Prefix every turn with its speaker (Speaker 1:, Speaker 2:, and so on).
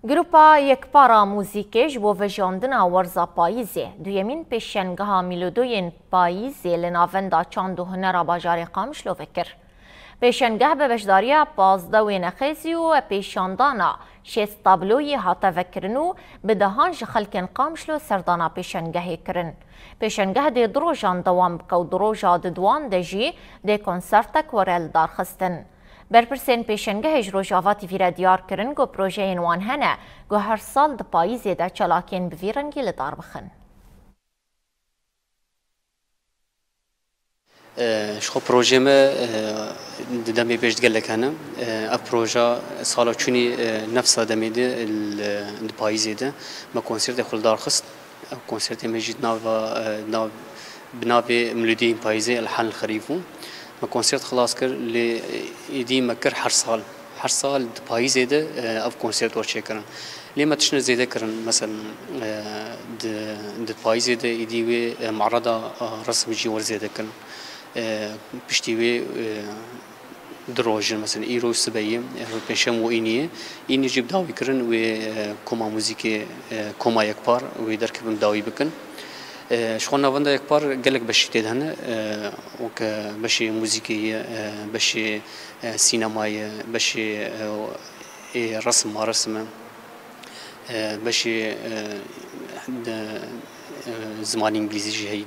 Speaker 1: گروپا یکپارا موزیکش بو وجاندنا ورزا پاییزه دویمین پیشنگاه میلودوین پاییزه لناوندا چاند و هنر باجار قامشلو فکر. پیشنگاه به بشداریا پازده نخیزی و پیشاندانا شیست تابلوی هاتا فکرنو به دهانج خلکن قامشلو سردانا پیشنگاهی کرن. پیشنگاه دی دروژان دوام بکو دروژا دوان دجی دی کنسرتک ورل دارخستن. برپرسین پیشنگاهش روژاواتی ویرا دیار کرن گو پروژه اینوان هنه گو هر سال د پاییزی دا چلاکین بویرنگی لدار بخن.
Speaker 2: شخو پروژه ما دمی پیش دگل کنم. اف پروژه سالا چونی نفس دمی ده پاییزی ده ما کنسرت خلدار خست. کنسرت مجید ناو بنابه ملودی پاییزی الحان الخريفو. ما کنسرت خلاص کر لیدی مکر هر سال پاییزی ده اف کنسرت ورچه کرن. ليه ما تشنو زيادة كرن مثلا د پاییزی ده ایدی و معرض رسم جی ور زيادة كرن. بشتوي دروجن مثلا ايرو سبايم بنشم وإنيه إني جيب داوي كرن وكوما موسيقى كوما يكبار ويدركبن داوي بكن شغلنا وندا يكبار قالك باش تدهنا وك باش موسيقى باش سينماية باش رسم ما رسم باش زمان انجليزي هي